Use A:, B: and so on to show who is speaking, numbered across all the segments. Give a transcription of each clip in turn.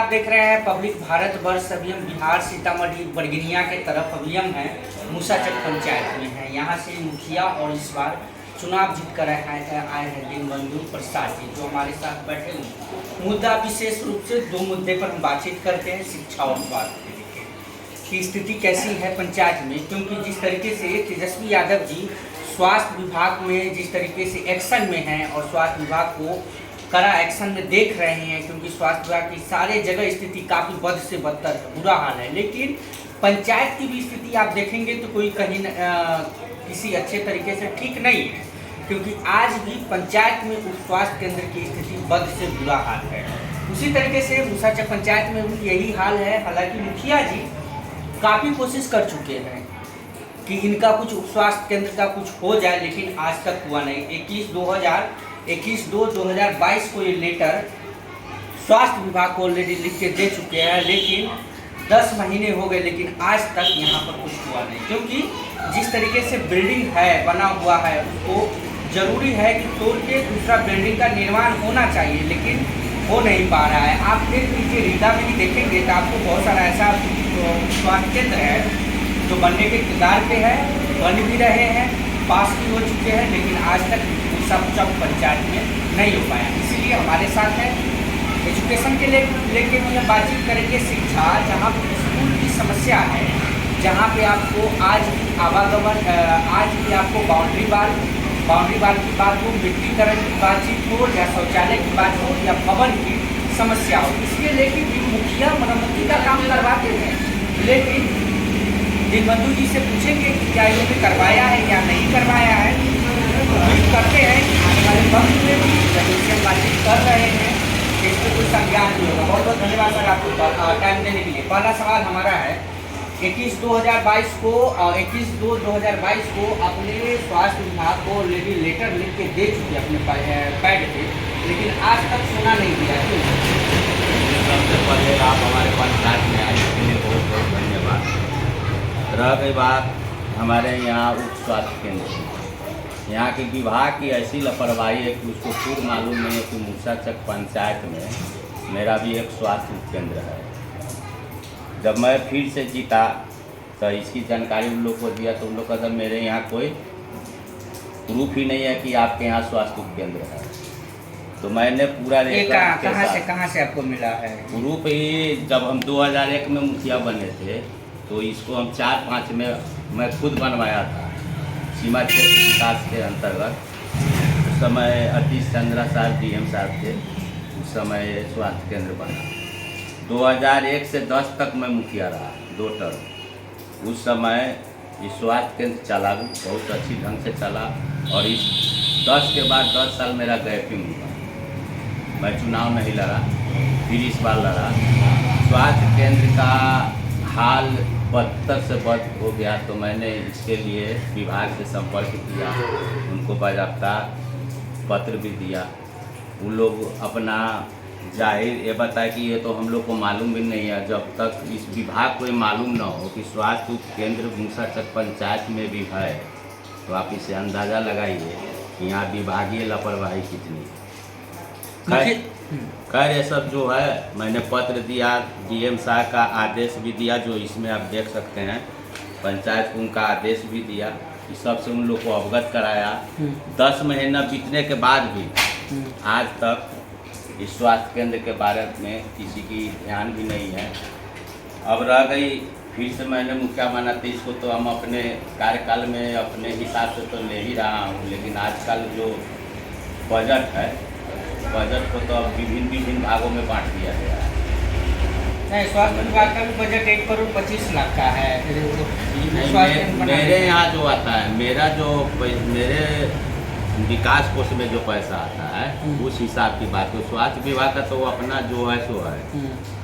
A: आप देख रहे हैं पब्लिक भारत वर्ष। अभी हम बिहार सीतामढ़ी बरगिनिया के तरफ अभी हम हैं मूसाचक पंचायत में हैं। यहाँ से मुखिया और इस बार चुनाव जीत कर आए हैं दीनबंधु प्रसाद जी, जो हमारे साथ बैठे हुए। मुद्दा विशेष रूप से दो मुद्दे पर हम बातचीत करते हैं, शिक्षा और स्वास्थ्य की स्थिति कैसी है पंचायत में। क्योंकि जिस तरीके से तेजस्वी यादव जी स्वास्थ्य विभाग में जिस तरीके से एक्शन में हैं और स्वास्थ्य विभाग को कड़ा एक्शन में देख रहे हैं, क्योंकि स्वास्थ्य विभाग की सारे जगह स्थिति काफ़ी बद से बदतर है, बुरा हाल है। लेकिन पंचायत की भी स्थिति आप देखेंगे तो कोई कहीं किसी अच्छे तरीके से ठीक नहीं है, क्योंकि आज भी पंचायत में उप स्वास्थ्य केंद्र की स्थिति बद से बुरा हाल है। उसी तरीके से मूसाचक पंचायत में भी यही हाल है। हालांकि मुखिया जी काफ़ी कोशिश कर चुके हैं कि इनका कुछ उप स्वास्थ्य केंद्र का कुछ हो जाए, लेकिन आज तक हुआ नहीं। 21/2/2022 को ये लेटर स्वास्थ्य विभाग को ऑलरेडी लिख के दे चुके हैं, लेकिन 10 महीने हो गए, लेकिन आज तक यहाँ पर कुछ हुआ नहीं। क्योंकि जिस तरीके से बिल्डिंग है बना हुआ है, उसको जरूरी है कि तोड़ के दूसरा बिल्डिंग का निर्माण होना चाहिए, लेकिन हो नहीं पा रहा है। आप देख लीजिए रीदा में भी देखेंगे तो आपको बहुत सारा ऐसा स्वास्थ्य केंद्र है जो बनने के कगार पे है, बन भी रहे हैं, पास भी हो चुके हैं, लेकिन आज तक मूसाचक पंचायत में नहीं हो पाया। इसीलिए हमारे साथ है एजुकेशन के लेके भी हम बातचीत करेंगे। शिक्षा, जहाँ स्कूल की समस्या है, जहाँ पे आपको आज भी आवागमन, आज भी आपको बाउंड्री वाल की बात हो, मिट्टीकरण की बातचीत हो, या शौचालय की बात हो, या भवन की समस्या हो, इसके लेके भी मुखिया मरम्मती का काम करवाते हैं। लेकिन दीनबंधु जी से पूछेंगे कि क्या इन्होंने करवाया है या नहीं करवाया है। उम्मीद करते हैं कि आने वाले वक्त में भी जब इनसे हम बातचीत कर रहे हैं कि इसमें कोई संज्ञान नहीं होगा। बहुत बहुत धन्यवाद सर आपको टाइम देने के लिए। पहला सवाल हमारा है 21/2/2022 को अपने स्वास्थ्य विभाग को ऑलरेडी लेटर लिख के दे चुके अपने पैड पे, लेकिन आज तक सुना नहीं दिया।
B: सबसे पहले आप हमारे पंचायत में आए इसके लिए बहुत बहुत धन्यवाद। रह गई बात हमारे यहाँ उप स्वास्थ्य केंद्र, यहाँ के विभाग की ऐसी लापरवाही है कि उसको खुद मालूम नहीं है कि मूसाचक पंचायत में मेरा भी एक स्वास्थ्य केंद्र है। जब मैं फिर से जीता तो इसकी जानकारी उन लोग को दिया तो उन लोग का मेरे यहाँ कोई प्रूफ ही नहीं है कि आपके यहाँ स्वास्थ्य केंद्र है। तो मैंने पूरा
A: कहाँ से आपको मिला है
B: प्रूफ? ही जब हम 2001 में मुखिया बने थे तो इसको हम 4-5 में मैं खुद बनवाया था, सीमा क्षेत्र विकास के अंतर्गत। उस समय अतीश चंद्रा साहब DM साहब थे, उस समय स्वास्थ्य केंद्र बना। 2001 से 10 तक मैं मुखिया रहा, 2 टर्म। उस समय ये स्वास्थ्य केंद्र चला भी बहुत अच्छी ढंग से चला, और इस 10 के बाद 10 साल मेरा गैपिंग हुआ। मैं चुनाव नहीं लड़ा, फिर इस बार लड़ा। स्वास्थ्य केंद्र का हाल बदतर से बद हो गया, तो मैंने इसके लिए विभाग से संपर्क किया, उनको बाज़ाब्ता पत्र भी दिया। वो लोग अपना जाहिर ये बताया कि ये तो हम लोग को मालूम भी नहीं है। जब तक इस विभाग को ये मालूम ना हो कि स्वास्थ्य केंद्र मूसाचक पंचायत में भी है, तो आप इसे अंदाज़ा लगाइए कि यहाँ विभागीय लापरवाही कितनी है। खैर ये सब जो है, मैंने पत्र दिया, DM साहब का आदेश भी दिया, जो इसमें आप देख सकते हैं। पंचायत को उनका आदेश भी दिया, इस सब से उन लोग को अवगत कराया। 10 महीना बीतने के बाद भी आज तक इस स्वास्थ्य केंद्र के बारे में किसी की ध्यान भी नहीं है। अब रह गई, फिर से मैंने मुखिया माना था इसको, तो हम अपने कार्यकाल में अपने हिसाब से तो ले ही रहा हूँ, लेकिन आजकल जो बजट है, बजट को तो अब विभिन्न भागों में बांट दिया गया है।
A: नहीं, स्वास्थ्य विभाग का भी बजट 1,25,00,000 का है।
B: मेरे यहाँ जो आता है, मेरे विकास कोष में जो पैसा आता है उस हिसाब की बात है। स्वास्थ्य विभाग का तो अपना जो है सो है,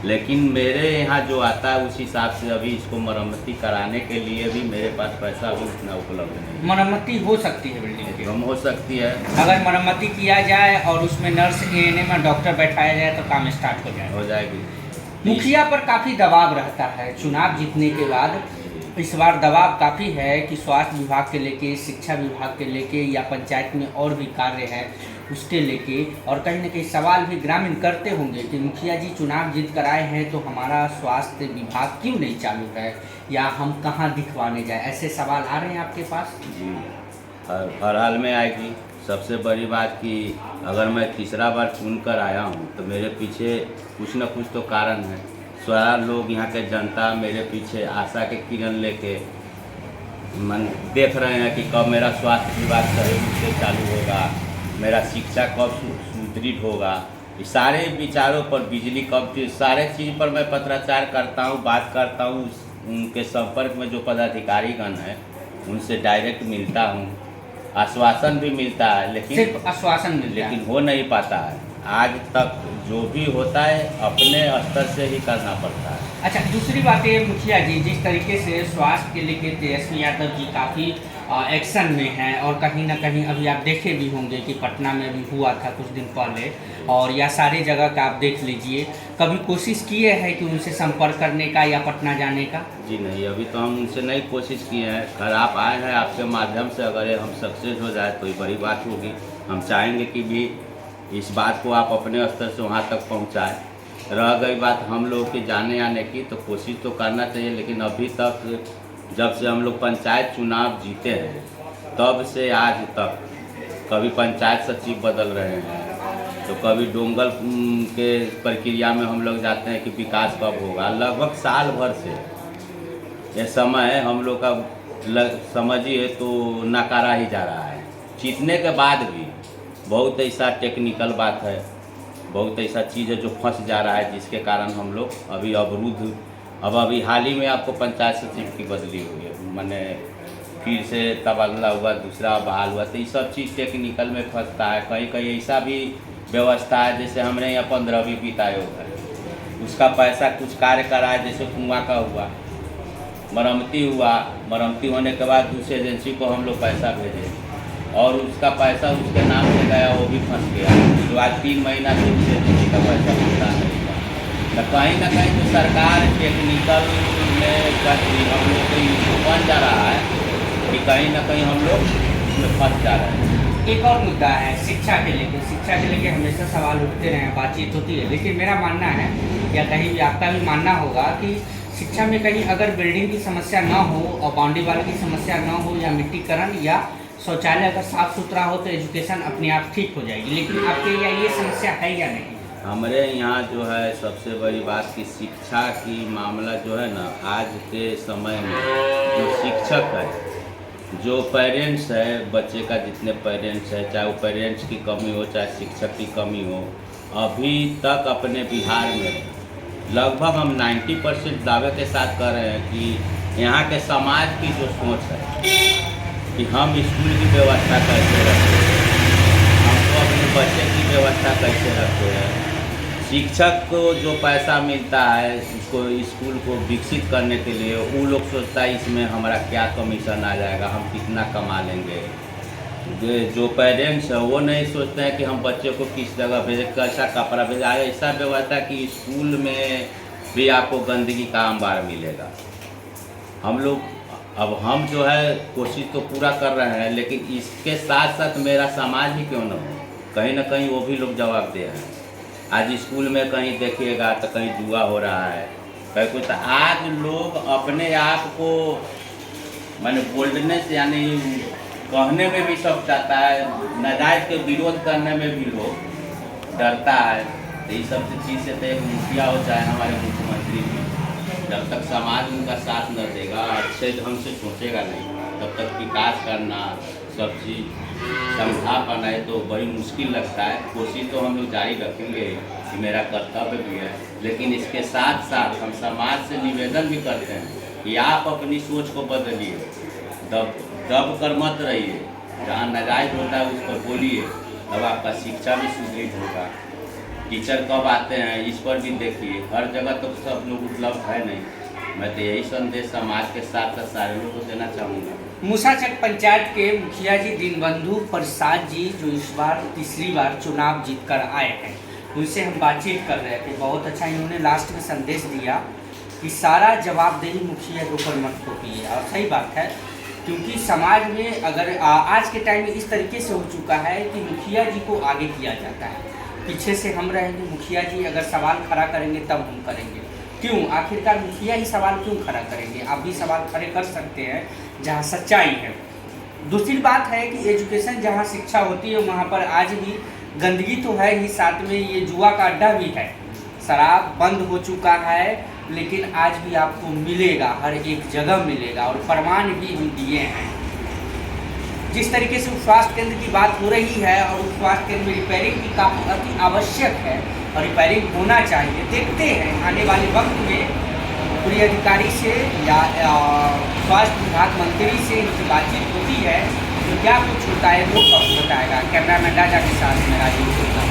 B: लेकिन मेरे यहाँ जो आता है उस हिसाब से अभी इसको मरम्मती कराने के लिए भी मेरे पास पैसा अभी उतना उपलब्ध नहीं।
A: मरम्मती हो सकती है बिल्डिंग की,
B: हम हो सकती है
A: अगर मरम्मती किया जाए और उसमें नर्स ANM और डॉक्टर बैठाया जाए तो काम स्टार्ट हो जाएगी। मुखिया पर काफ़ी दबाव रहता है चुनाव जीतने के बाद। इस बार दबाव काफ़ी है कि स्वास्थ्य विभाग के लेके, शिक्षा विभाग के लेके या पंचायत में और भी कार्य है उसके लेके, और कहीं ना कहीं सवाल भी ग्रामीण करते होंगे कि मुखिया जी चुनाव जीत कर आए हैं तो हमारा स्वास्थ्य विभाग क्यों नहीं चालू है, या हम कहाँ दिखवाने जाए, ऐसे सवाल आ रहे हैं आपके पास?
B: जी, हर हाल में आएगी। सबसे बड़ी बात कि अगर मैं तीसरा बार चुन कर आया हूँ तो मेरे पीछे कुछ न कुछ तो कारण है। सारा लोग यहाँ के जनता मेरे पीछे आशा के किरण लेके मन देख रहे हैं कि कब मेरा स्वास्थ्य विभाग सही रूप से चालू होगा, मेरा शिक्षा कब सुदृढ़ होगा। इस सारे विचारों पर, बिजली कब, सारे चीज़ पर मैं पत्राचार करता हूँ, बात करता हूँ। उनके संपर्क में जो पदाधिकारीगण हैं उनसे डायरेक्ट मिलता हूँ, आश्वासन भी मिलता है, लेकिन
A: सिर्फ आश्वासन मिलता है,
B: लेकिन हो नहीं पाता है। आज तक जो भी होता है अपने स्तर से ही करना पड़ता है।
A: अच्छा, दूसरी बात ये मुखिया जी, जिस तरीके से स्वास्थ्य के लेके तेजस्वी यादव जी काफ़ी एक्शन में हैं, और कहीं ना कहीं अभी आप देखे भी होंगे कि पटना में भी हुआ था कुछ दिन पहले, और या सारी जगह का आप देख लीजिए, कभी कोशिश किए हैं कि उनसे संपर्क करने का या पटना जाने का?
B: जी नहीं, अभी तो हम उनसे नहीं कोशिश किए हैं। खैर आप आए हैं, आपके माध्यम से अगर हम सक्सेस हो जाए तो ये बड़ी बात होगी। हम चाहेंगे कि भी इस बात को आप अपने स्तर से वहाँ तक पहुँचाएँ। रह गई बात हम लोग के जाने आने की, तो कोशिश तो करना चाहिए, लेकिन अभी तक जब से हम लोग पंचायत चुनाव जीते हैं तब से आज तक कभी पंचायत सचिव बदल रहे हैं, तो कभी डोंगल के प्रक्रिया में हम लोग जाते हैं कि विकास कब होगा। लगभग साल भर से ये समय हम लोग का समझिए तो नकारा ही जा रहा है। जीतने के बाद भी बहुत ऐसा टेक्निकल बात है, बहुत ऐसा चीज़ है जो फंस जा रहा है, जिसके कारण हम लोग अभी अवरुद्ध। अब अभी हाल ही में आपको पंचायत सचिव की बदली हुई है, मैंने फिर से तबादला हुआ, दूसरा बहाल हुआ, तो ये सब चीज़ टेक्निकल में फंसता है। कहीं कहीं ऐसा भी व्यवस्था है, जैसे हमने यहाँ 15वीं वित्त आयोग है, उसका पैसा कुछ कार्य करा है, जैसे कुआं का हुआ, मरम्मती हुआ, मरम्मती होने के बाद दूसरे एजेंसी को हम लोग पैसा भेजे और उसका पैसा उसके नाम से गया, वो भी फंस गया। तो आज 3 महीना से उस एजेंसी का पैसा मिलता नहीं था। तो कहीं ना कहीं जो सरकार टेक्निकल में हम लोग को बन जा रहा है कि कहीं ना कहीं हम लोग उसमें फंस जा रहे हैं।
A: एक और मुद्दा है शिक्षा के लेके। शिक्षा के लेके हमेशा सवाल उठते रहे, बातचीत होती है, लेकिन मेरा मानना है, या कहीं भी आपका भी मानना होगा, कि शिक्षा में कहीं अगर बिल्डिंग की समस्या ना हो और बाउंड्री वाल की समस्या ना हो, या मिट्टीकरण या शौचालय अगर साफ़ सुथरा हो, तो एजुकेशन अपने आप ठीक हो जाएगी। लेकिन आपके यहाँ ये समस्या है या नहीं?
B: हमारे यहाँ जो है सबसे बड़ी बात कि शिक्षा की मामला जो है ना, आज के समय में जो शिक्षक है, जो पेरेंट्स है, बच्चे का जितने पेरेंट्स है, चाहे वो पेरेंट्स की कमी हो चाहे शिक्षक की कमी हो, अभी तक अपने बिहार में लगभग हम 90% दावे के साथ कह रहे हैं कि यहाँ के समाज की जो सोच है कि हम स्कूल की व्यवस्था कैसे रखते हैं, हमको अपने बच्चे की व्यवस्था कैसे रखते हैं, शिक्षक को जो पैसा मिलता है उसको स्कूल को विकसित करने के लिए, वो लोग सोचता है इसमें हमारा क्या कमीशन आ जाएगा, हम कितना कमा लेंगे। जो पेरेंट्स है वो नहीं सोचते हैं कि हम बच्चे को किस जगह भेजें, कैसा कपड़ा भेजें, ऐसा व्यवस्था कि स्कूल में भी आपको गंदगी का अंबार मिलेगा। हम लोग हम जो है कोशिश तो पूरा कर रहे हैं, लेकिन इसके साथ साथ मेरा समाज ही क्यों न हो, कहीं ना कहीं वो भी लोग जवाब दे रहे हैं। आज स्कूल में कहीं देखिएगा तो कहीं जुआ हो रहा है, कहीं कुछ। तो आज लोग अपने आप को माने बोल्डनेस यानी कहने में भी सब चाहता है, नाजायज के विरोध करने में भी लोग डरता है। तो ये सब चीज़ से तो एक मुखिया हो चाहे हमारे मुख्यमंत्री भी, जब तक समाज उनका साथ न देगा, अच्छे ढंग से सोचेगा नहीं, तब तक विकास करना, सब चीज़ समझा पाना है तो बड़ी मुश्किल लगता है। कोशिश तो हम लोग जारी रखेंगे, कि मेरा कर्तव्य भी है, लेकिन इसके साथ साथ हम समाज से निवेदन भी करते हैं कि आप अपनी सोच को बदलिए, दब कर मत रहिए, जहाँ नाजायज होता है उस पर बोलिए, तब आपका शिक्षा भी सुदृढ़ होगा। टीचर कब आते हैं इस पर भी देखिए, हर जगह तो सब लोग उपलब्ध है नहीं। मैं तो यही संदेश समाज के साथ साथ सारे लोगों को देना चाहूँगा।
A: मूसाचक पंचायत के मुखिया जी दीनबंधु प्रसाद जी, जो इस बार तीसरी बार चुनाव जीतकर आए हैं, उनसे हम बातचीत कर रहे थे। बहुत अच्छा इन्होंने लास्ट में संदेश दिया कि सारा जवाबदेही मुखिया के ऊपर मत थोपिए। और सही बात है, क्योंकि समाज में अगर आज के टाइम में इस तरीके से हो चुका है कि मुखिया जी को आगे किया जाता है, पीछे से हम रहेंगे, मुखिया जी अगर सवाल खड़ा करेंगे तब हम करेंगे। क्यों? आखिरकार मुखिया ही सवाल क्यों खड़ा करेंगे? आप भी सवाल खड़े कर सकते हैं जहाँ सच्चाई है। दूसरी बात है कि एजुकेशन जहाँ शिक्षा होती है वहाँ पर आज भी गंदगी तो है ही, साथ में ये जुआ का अड्डा भी है। शराब बंद हो चुका है लेकिन आज भी आपको मिलेगा, हर एक जगह मिलेगा, और प्रमाण भी हम दिए हैं। जिस तरीके से उस स्वास्थ्य केंद्र की बात हो रही है और उस स्वास्थ्य केंद्र में रिपेयरिंग भी काफ़ी अति आवश्यक है और रिपेयरिंग होना चाहिए। देखते हैं आने वाले वक्त में पूरी अधिकारी से या स्वास्थ्य विभाग मंत्री से इनकी बातचीत होती है तो क्या कुछ होता है वो कब बताएगा। कैमरामैन राजा के साथ में राजीव।